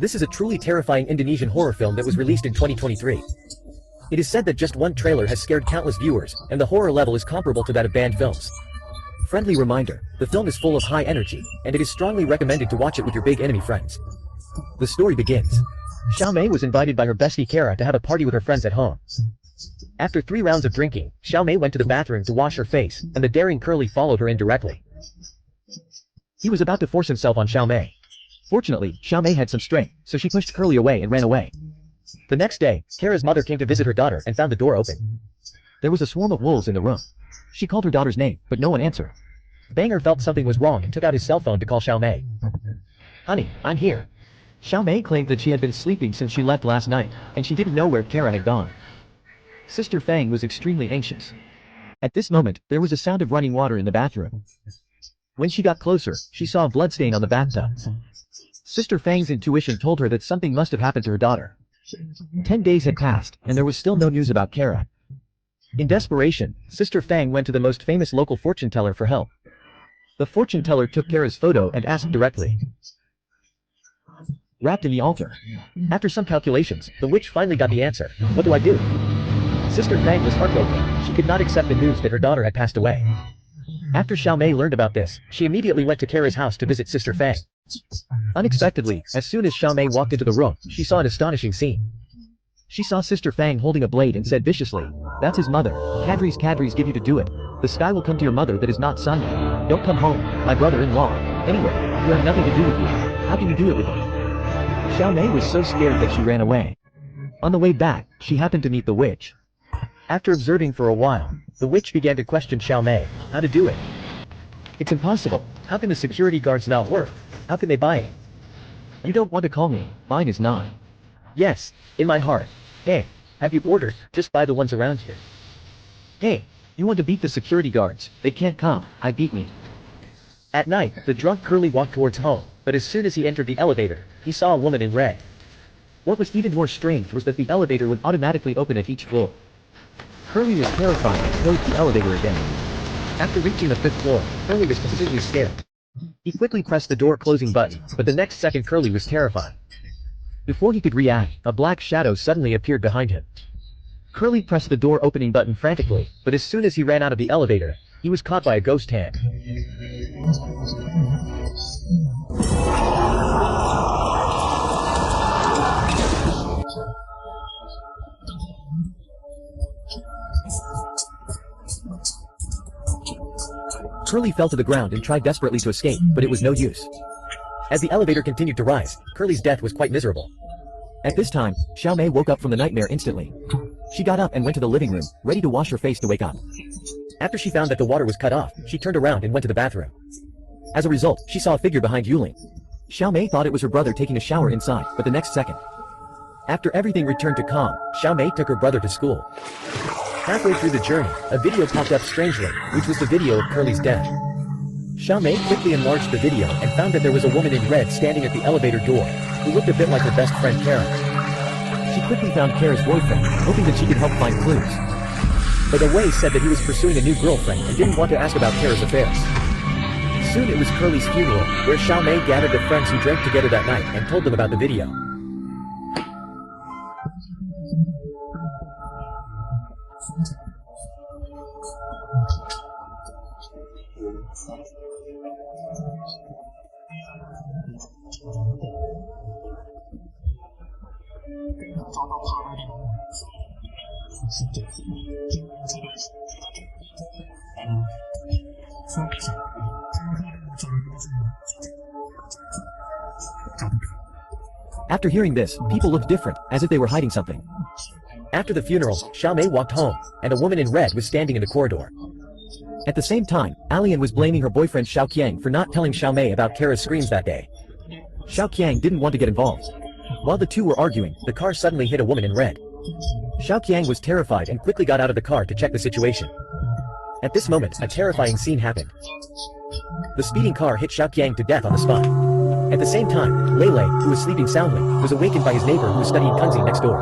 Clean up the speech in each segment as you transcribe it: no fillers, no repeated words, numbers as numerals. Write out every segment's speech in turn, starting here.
This is a truly terrifying Indonesian horror film that was released in 2023. It is said that just one trailer has scared countless viewers, and the horror level is comparable to that of banned films. Friendly reminder, the film is full of high energy, and it is strongly recommended to watch it with your big enemy friends. The story begins. Xiao Mei was invited by her bestie Kara to have a party with her friends at home. After 3 rounds of drinking, Xiao Mei went to the bathroom to wash her face, and the daring Curly followed her indirectly. He was about to force himself on Xiao Mei. Fortunately, Xiao Mei had some strength, so she pushed Curly away and ran away. The next day, Kara's mother came to visit her daughter and found the door open. There was a swarm of wolves in the room. She called her daughter's name, but no one answered. Banger felt something was wrong and took out his cell phone to call Xiao Mei. "Honey, I'm here." Xiao Mei claimed that she had been sleeping since she left last night, and she didn't know where Kara had gone. Sister Fang was extremely anxious. At this moment, there was a sound of running water in the bathroom. When she got closer, she saw a bloodstain on the bathtub. Sister Fang's intuition told her that something must have happened to her daughter. 10 days had passed, and there was still no news about Kara. In desperation, Sister Fang went to the most famous local fortune teller for help. The fortune teller took Kara's photo and asked directly. Wrapped in the altar. After some calculations, the witch finally got the answer. What do I do? Sister Fang was heartbroken. She could not accept the news that her daughter had passed away. After Xiao Mei learned about this, she immediately went to Kara's house to visit Sister Fang. Unexpectedly, as soon as Xiao Mei walked into the room, she saw an astonishing scene. She saw Sister Fang holding a blade and said viciously, "That's his mother. Cadres give you to do it. The sky will come to your mother that is not Sunday. Don't come home, my brother-in-law. Anyway, you have nothing to do with you. How can you do it with him?" Xiao Mei was so scared that she ran away. On the way back, she happened to meet the witch. After observing for a while, the witch began to question Xiao Mei, how to do it. "It's impossible. How can the security guards not work? How can they buy it?" "You don't want to call me, mine is not." "Yes, in my heart. Hey, have you ordered? Just buy the ones around here." "Hey, you want to beat the security guards, they can't come, I beat me." At night, the drunk Curly walked towards home, but as soon as he entered the elevator, he saw a woman in red. What was even more strange was that the elevator would automatically open at each floor. Curly was terrified and closed the elevator again. After reaching the 5th floor, Curly was completely scared. He quickly pressed the door closing button, but the next second Curly was terrified. Before he could react, a black shadow suddenly appeared behind him. Curly pressed the door opening button frantically, but as soon as he ran out of the elevator, he was caught by a ghost hand. Curly fell to the ground and tried desperately to escape, but it was no use. As the elevator continued to rise, Curly's death was quite miserable. At this time, Xiao Mei woke up from the nightmare instantly. She got up and went to the living room, ready to wash her face to wake up. After she found that the water was cut off, she turned around and went to the bathroom. As a result, she saw a figure behind Yuling. Xiao Mei thought it was her brother taking a shower inside, but the next second. After everything returned to calm, Xiao Mei took her brother to school. Halfway through the journey, a video popped up strangely, which was the video of Curly's death. Xiao Mei quickly enlarged the video and found that there was a woman in red standing at the elevator door, who looked a bit like her best friend Kara. She quickly found Kara's boyfriend, hoping that she could help find clues. But Away said that he was pursuing a new girlfriend and didn't want to ask about Kara's affairs. Soon it was Curly's funeral, where Xiao Mei gathered the friends who drank together that night and told them about the video. After hearing this, people looked different, as if they were hiding something. After the funeral, Xiao Mei walked home, and a woman in red was standing in the corridor. At the same time, Alien was blaming her boyfriend Xiao Qiang for not telling Xiao Mei about Kara's screams that day. Xiao Qiang didn't want to get involved. While the two were arguing, the car suddenly hit a woman in red. Xiao Qiang was terrified and quickly got out of the car to check the situation. At this moment, a terrifying scene happened. The speeding car hit Xiao Qiang to death on the spot. At the same time, Lele, who was sleeping soundly, was awakened by his neighbor who was studying Kunzi next door.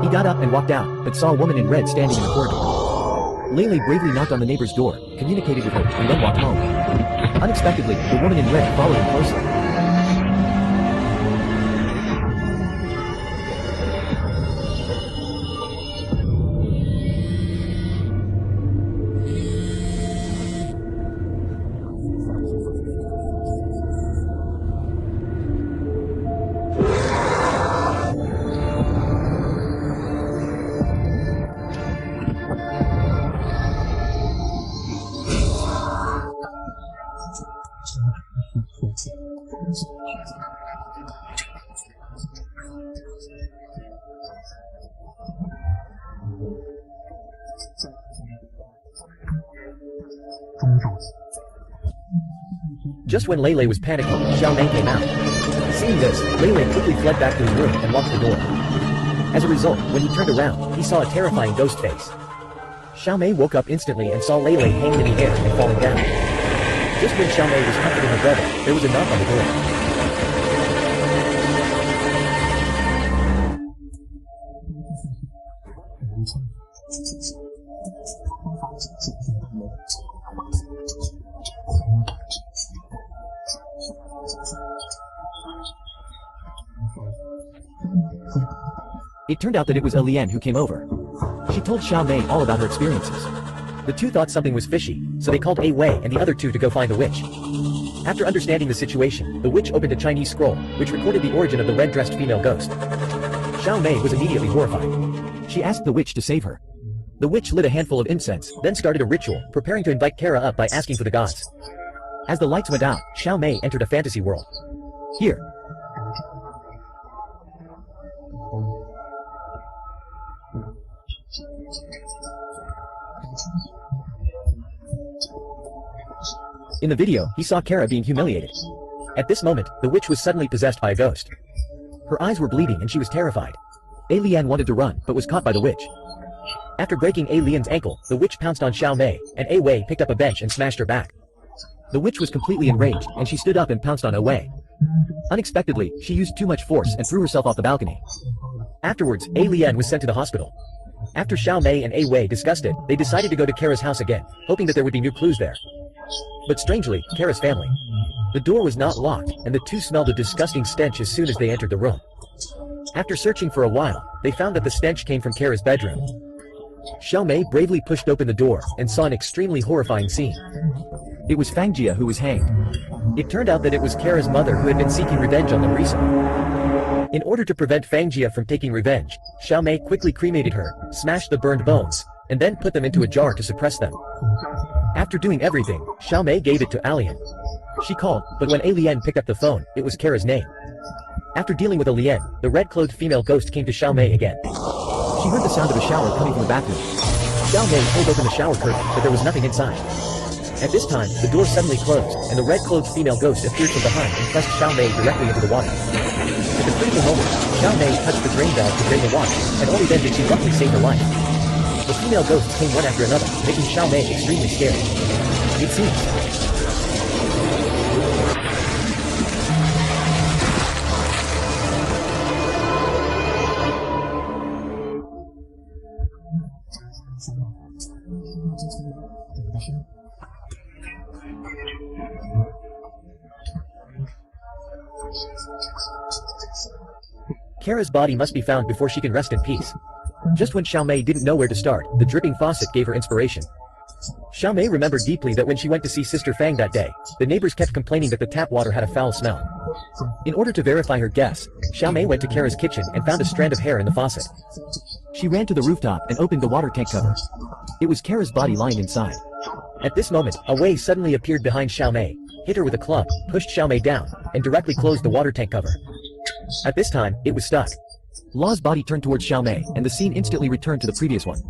He got up and walked out, but saw a woman in red standing in the corridor. Lele bravely knocked on the neighbor's door, communicated with her, and then walked home. Unexpectedly, the woman in red followed him closely. Just when Lei was panicking, Xiao Mei came out. Seeing this, Lei quickly fled back to his room and locked the door. As a result, when he turned around, he saw a terrifying ghost face. Xiao Mei woke up instantly and saw Lei hanging in the air and falling down. Just when Xiao Mei was comforting her brother, there was a knock on the door. It turned out that it was Lian who came over. She told Xiao Mei all about her experiences. The two thought something was fishy, so they called Wei and the other two to go find the witch. After understanding the situation, the witch opened a Chinese scroll, which recorded the origin of the red-dressed female ghost. Xiao Mei was immediately horrified. She asked the witch to save her. The witch lit a handful of incense, then started a ritual, preparing to invite Kara up by asking for the gods. As the lights went out, Xiao Mei entered a fantasy world. Here. In the video, he saw Kara being humiliated. At this moment, the witch was suddenly possessed by a ghost. Her eyes were bleeding and she was terrified. Lian wanted to run, but was caught by the witch. After breaking Lian's ankle, the witch pounced on Xiao Mei, and Wei picked up a bench and smashed her back. The witch was completely enraged, and she stood up and pounced on Wei. Unexpectedly, she used too much force and threw herself off the balcony. Afterwards, Lian was sent to the hospital. After Xiao Mei and Wei discussed it, they decided to go to Kara's house again, hoping that there would be new clues there. But strangely, Kara's family. The door was not locked, and the two smelled a disgusting stench as soon as they entered the room. After searching for a while, they found that the stench came from Kara's bedroom. Xiao Mei bravely pushed open the door, and saw an extremely horrifying scene. It was Fangjia who was hanged. It turned out that it was Kara's mother who had been seeking revenge on them recently. In order to prevent Fangjia from taking revenge, Xiao Mei quickly cremated her, smashed the burned bones, and then put them into a jar to suppress them. After doing everything, Xiao Mei gave it to Lian. She called, but when Lian picked up the phone, it was Kara's name. After dealing with Lian, the red-clothed female ghost came to Xiao Mei again. She heard the sound of a shower coming from the bathroom. Xiao Mei pulled open the shower curtain, but there was nothing inside. At this time, the door suddenly closed, and the red-clothed female ghost appeared from behind and pressed Xiao Mei directly into the water. At the critical moment, Xiao Mei touched the drain valve to drain the water, and only then did she luckily save her life. The female ghosts came one after another, making Xiao Mei extremely scared. It seems. Kara's body must be found before she can rest in peace. Just when Xiao Mei didn't know where to start, the dripping faucet gave her inspiration. Xiao Mei remembered deeply that when she went to see Sister Fang that day, the neighbors kept complaining that the tap water had a foul smell. In order to verify her guess, Xiao Mei went to Kara's kitchen and found a strand of hair in the faucet. She ran to the rooftop and opened the water tank cover. It was Kara's body lying inside. At this moment, Wei suddenly appeared behind Xiao Mei, hit her with a club, pushed Xiao Mei down, and directly closed the water tank cover. At this time, it was stuck. La's body turned towards Xiao Mei, and the scene instantly returned to the previous one.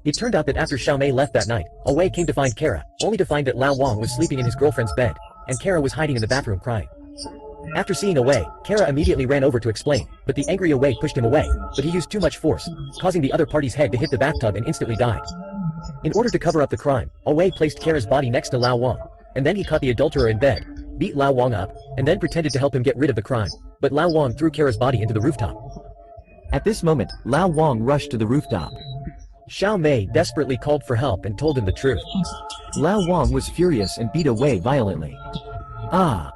It turned out that after Xiao Mei left that night, Wei came to find Kara, only to find that Lao Wang was sleeping in his girlfriend's bed, and Kara was hiding in the bathroom crying. After seeing Wei, Kara immediately ran over to explain, but the angry Wei pushed him away, but he used too much force, causing the other party's head to hit the bathtub and instantly died. In order to cover up the crime, Wei placed Kara's body next to Lao Wang, and then he caught the adulterer in bed, beat Lao Wang up, and then pretended to help him get rid of the crime, but Lao Wang threw Kara's body into the rooftop. At this moment, Lao Wang rushed to the rooftop. Xiao Mei desperately called for help and told him the truth. Lao Wang was furious and beat Wei violently. Ah!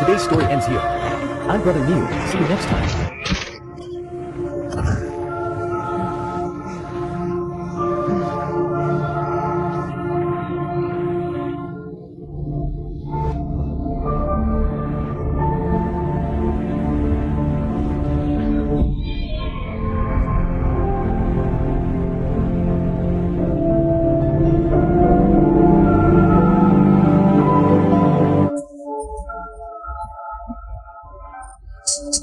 Today's story ends here. I'm Brother Mew. See you next time.